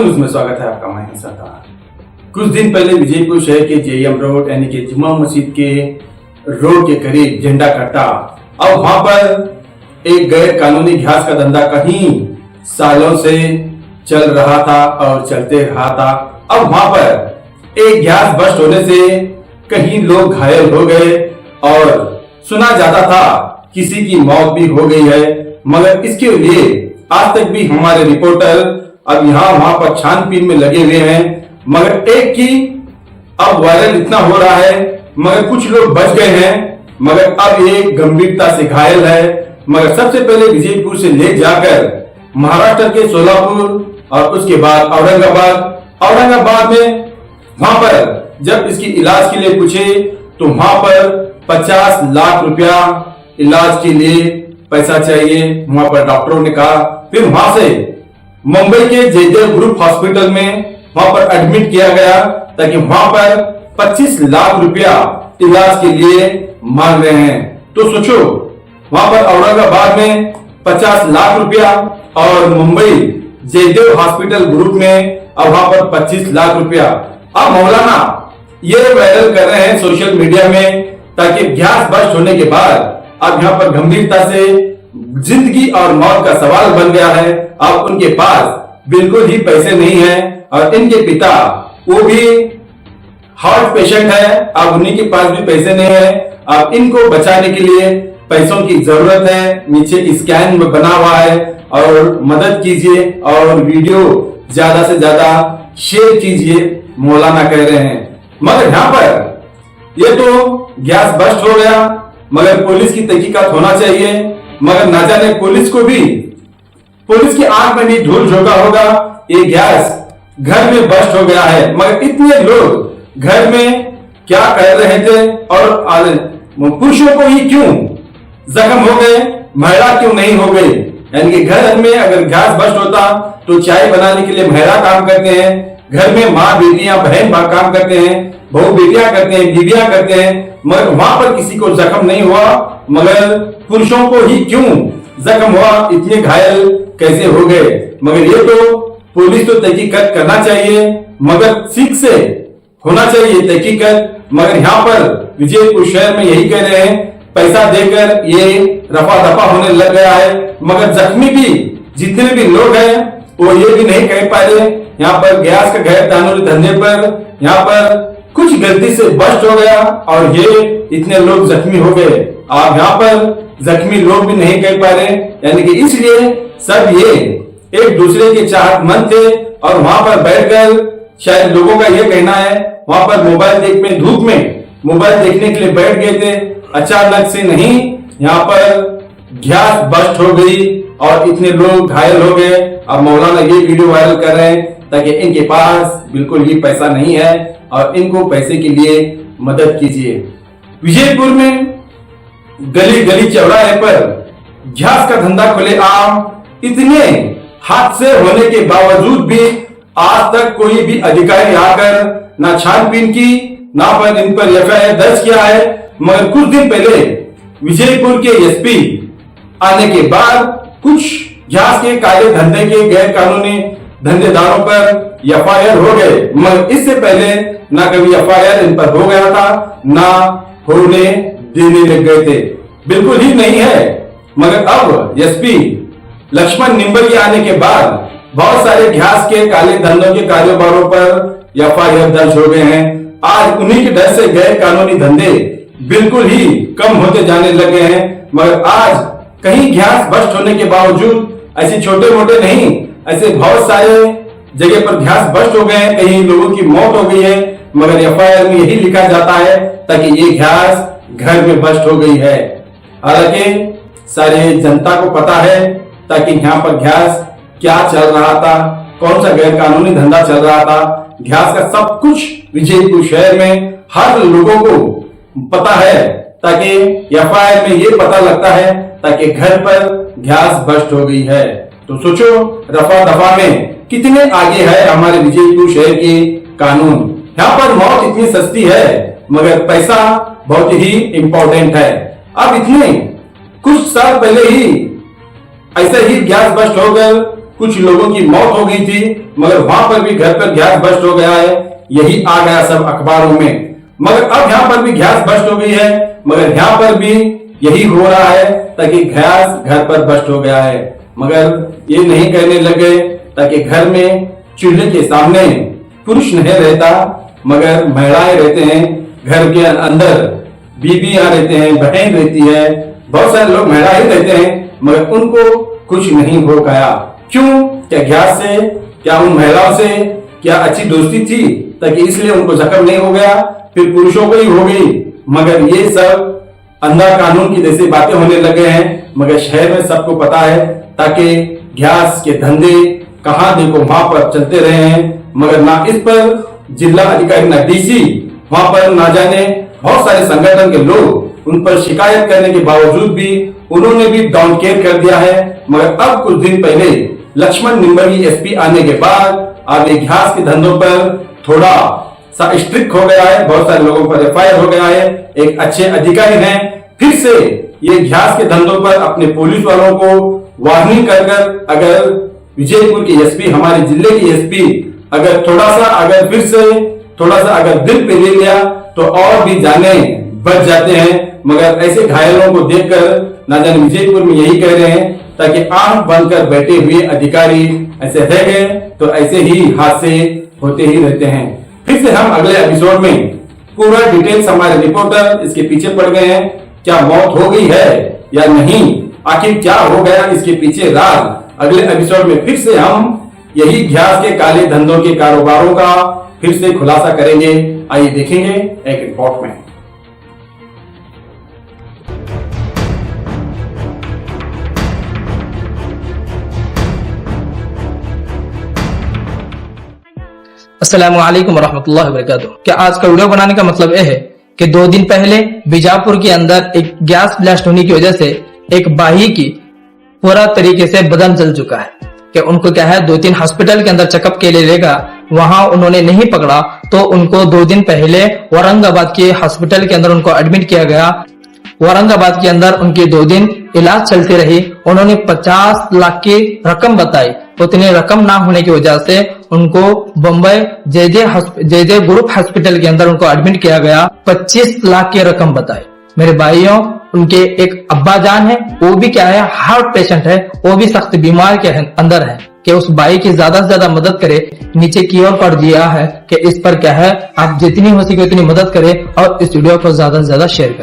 News में स्वागत है आपका। मैं सरदार। कुछ दिन पहले विजयपुर शहर के जेएम रोड यानी कि जुम्मा मस्जिद के रोड के करीब झंडा कटा और वहां पर एक गैर कानूनी घास का धंधा कहीं सालों से चल रहा था और चलते रहा था। अब वहां पर एक गैस बस्ट होने से कहीं लोग घायल हो गए और सुना जाता था किसी की मौत भी हो गई है, मगर इसके लिए आज तक भी हमारे रिपोर्टर अब यहाँ वहां पर छानबीन में लगे हुए हैं। मगर एक की अब वायरल इतना हो रहा है, मगर कुछ लोग बच गए हैं, मगर अब ये गंभीरता से घायल है। मगर सबसे पहले विजयपुर से ले जाकर महाराष्ट्र के सोलापुर और उसके बाद औरंगाबाद में वहां पर जब इसकी इलाज के लिए पूछे तो वहां पर 50 लाख रुपया इलाज के लिए पैसा चाहिए, वहां पर डॉक्टरों ने कहा। फिर वहां से मुंबई के जयदेव ग्रुप हॉस्पिटल में वहां पर एडमिट किया गया ताकि वहां पर 25 लाख रुपया इलाज के लिए मांग रहे हैं। तो सोचो, वहां पर औरंगाबाद में 50 लाख रुपया और मुंबई जयदेव हॉस्पिटल ग्रुप में अब वहां पर 25 लाख रुपया। अब मौलाना ये वायरल कर रहे हैं सोशल मीडिया में ताकि गैस बस्ट होने के बाद अब यहाँ पर गंभीरता से जिंदगी और मौत का सवाल बन गया है। अब उनके पास बिल्कुल ही पैसे नहीं है और इनके पिता वो भी हार्ट पेशेंट है, अब उन्हीं के पास भी पैसे नहीं है। अब इनको बचाने के लिए पैसों की जरूरत है। नीचे स्कैन में बना हुआ है और मदद कीजिए और वीडियो ज्यादा से ज्यादा शेयर कीजिए, मौलाना कह रहे हैं। मगर यहाँ पर ये तो गैस बस्ट हो गया, मगर पुलिस की तहकीकात होना चाहिए। मगर ना जाने पुलिस की आंख में भी धूल झोंका होगा। ये गैस घर में बस्ट हो गया है, मगर इतने लोग घर में क्या कर रहे थे और पुरुषों को ही क्यों जख्म हो गए, महिला क्यों नहीं हो गई? यानी कि घर में अगर गैस बस्ट होता तो चाय बनाने के लिए महिला काम करते हैं, घर में माँ बेटियां बहन काम करते हैं, बहू बेटियां करते हैं, बीवियां करते हैं, मगर वहां पर किसी को जख्म नहीं हुआ, मगर पुरुषों को ही क्यों जख्म हुआ, इतने घायल कैसे हो गए? मगर ये तो पुलिस तो तहकीकात करना चाहिए, मगर ठीक से होना चाहिए तहकीकात। मगर यहाँ पर विजयपुर शहर में यही कह रहे हैं, पैसा देकर ये रफा दफा होने लग गया है। मगर जख्मी भी जितने भी लोग हैं वो ये भी नहीं कह पा रहे यहाँ पर गैस का गैर कानूनी धंधे पर यहाँ पर कुछ गलती से बस्ट हो गया और ये इतने लोग जख्मी हो गए। आप यहाँ पर जख्मी लोग भी नहीं कह पा रहे, यानी कि इसलिए सब ये एक दूसरे के चाहतमंद थे और वहां पर बैठकर शायद लोगों का ये कहना है वहां पर मोबाइल धूप में मोबाइल देखने के लिए बैठ गए थे। अचानक से नहीं, यहाँ पर गैस बस्ट हो गई और इतने लोग घायल हो गए। अब मौलाना ये वीडियो वायरल कर रहे हैं ताकि इनके पास बिल्कुल ही पैसा नहीं है और इनको पैसे के लिए मदद कीजिए। विजयपुर में गली गली चौराहे पर गैस का धंधा खुलेआम, इतने हादसे होने के बावजूद भी आज तक कोई भी अधिकारी आकर ना छानबीन की, ना पर इन पर एफआईआर दर्ज किया है। मगर कुछ दिन पहले विजयपुर के एसपी आने के बाद कुछ गैस के काले धंधे के गैर कानूनी धंधेदारों पर एफआईआर हो गए, मगर इससे पहले ना कभी एफआईआर इन पर हो गया था, ना होने देने लग गए थे, बिल्कुल ही नहीं है। मगर अब एसपी लक्ष्मण निंबल के आने के बाद बहुत सारे गैस के काले धंधों के कारोबारों पर एफआईआर दर्ज हो गए हैं। आज उन्हीं के डर से गैर कानूनी धंधे बिल्कुल ही कम होते जाने लगे हैं। मगर आज कहीं गैस बस्ट होने के बावजूद ऐसे छोटे मोटे नहीं, ऐसे बहुत सारे जगह पर गैस बस्ट हो गए हैं, कहीं लोगों की मौत हो गई है, मगर एफआईआर में यही लिखा जाता है ताकि ये गैस घर में बस्ट हो गई है। हालांकि सारे जनता को पता है ताकि यहाँ पर गैस क्या चल रहा था, कौन सा गैर कानूनी धंधा चल रहा था, गैस का सब कुछ विजयपुर शहर में हर लोगों को पता है ताकि एफआईआर में ये पता लगता है ताकि घर पर गैस बस्ट हो गई है। तो सोचो, रफा दफा में कितने आगे है हमारे विजयपुर शहर के कानून। यहाँ पर मौत इतनी सस्ती है मगर पैसा बहुत ही इंपॉर्टेंट है। अब इतने कुछ साल पहले ही ऐसे ही गैस बस्ट हो गए कुछ लोगों की मौत हो गई थी, मगर वहां पर भी घर पर गैस बस्ट हो गया है। यही आ गया सब अखबारों में। मगर अब यहाँ पर भी गैस बस्ट हो गई है, मगर यहाँ पर भी यही हो रहा है ताकि गैस घर पर बस्ट हो गया है। मगर ये नहीं कहने लगे ताकि घर में चूल्हे के सामने पुरुष नहीं रहता, मगर महिलाएं रहते हैं। घर के अंदर बीबियां रहते हैं, बहन रहती है, बहुत सारे लोग महिला ही रहते हैं, मगर उनको कुछ नहीं हो गया। क्यों? क्या गैस से, क्या उन महिलाओं से क्या अच्छी दोस्ती थी ताकि इसलिए उनको जख्म नहीं हो गया, फिर पुरुषों को ही हो गई। मगर ये सब अंधा कानून की जैसी बातें होने लगे हैं। मगर शहर में सबको पता है ताकि गैस के धंधे कहां देखो वहां पर चलते रहे हैं, मगर ना इस पर जिला अधिकारी ना डीसी, वहां पर ना जाने बहुत सारे संगठन के लोग उन पर शिकायत करने के बावजूद भी उन्होंने भी डाउन केयर कर दिया है। मगर अब कुछ दिन पहले लक्ष्मण निम्बर्गी एसपी आने के बाद अब ये गैस के धंधों पर थोड़ा सा स्ट्रिक्ट हो गया है, बहुत सारे लोगों पर एफआईआर हो गया है। एक अच्छे अधिकारी हैं, फिर से ये गैस के धंधों पर अपने पुलिस वालों को वार्निंग कर अगर विजयपुर के एसपी, हमारे जिले के एसपी अगर थोड़ा सा अगर फिर से थोड़ा सा अगर दिल पे ले लिया तो और भी जाने बच जाते हैं। मगर ऐसे घायलों को देखकर ना जाने विजयपुर में यही कह रहे हैं ताकि आंख बंद कर बैठे हुए अधिकारी ऐसे रह गए तो ऐसे ही हादसे होते ही रहते हैं। फिर से हम अगले एपिसोड में पूरा डिटेल्स हमारे रिपोर्टर इसके पीछे पड़ गए हैं, क्या मौत हो गई है या नहीं, आखिर क्या हो गया इसके पीछे राज। अगले एपिसोड में फिर से हम यही गैस के काले धंधों के कारोबारों का फिर से खुलासा करेंगे। आइए देखेंगे एक रिपोर्ट में। अस्सलामुअलैकुम वरहमतुल्लाहि वबरकातुहू। क्या आज का वीडियो बनाने का मतलब यह है कि 2 दिन पहले बीजापुर के अंदर एक गैस ब्लास्ट होने की वजह से एक बाही की पूरा तरीके से बदन जल चुका है। कि उनको क्या है 2-3 हॉस्पिटल के अंदर चेकअप के लिए लेगा, वहां उन्होंने नहीं पकड़ा तो उनको 2 दिन पहले औरंगाबाद के हॉस्पिटल के अंदर उनको एडमिट किया गया। औरंगाबाद के अंदर उनकी 2 दिन इलाज चलती रही। उन्होंने 50 लाख की रकम बताई, उतनी रकम ना होने की वजह से उनको बम्बई जे ग्रुप हॉस्पिटल के अंदर उनको एडमिट किया गया। 25 लाख की रकम बताई। मेरे भाइयों, उनके एक अब्बा जान है, वो भी क्या है हार्ट पेशेंट है, वो भी सख्त बीमार के अंदर है कि उस भाई की ज्यादा से ज्यादा मदद करे। नीचे की ओर पढ़ दिया है कि इस पर क्या है आप जितनी हो सके उतनी मदद करें और इस वीडियो को ज्यादा से ज्यादा शेयर करें।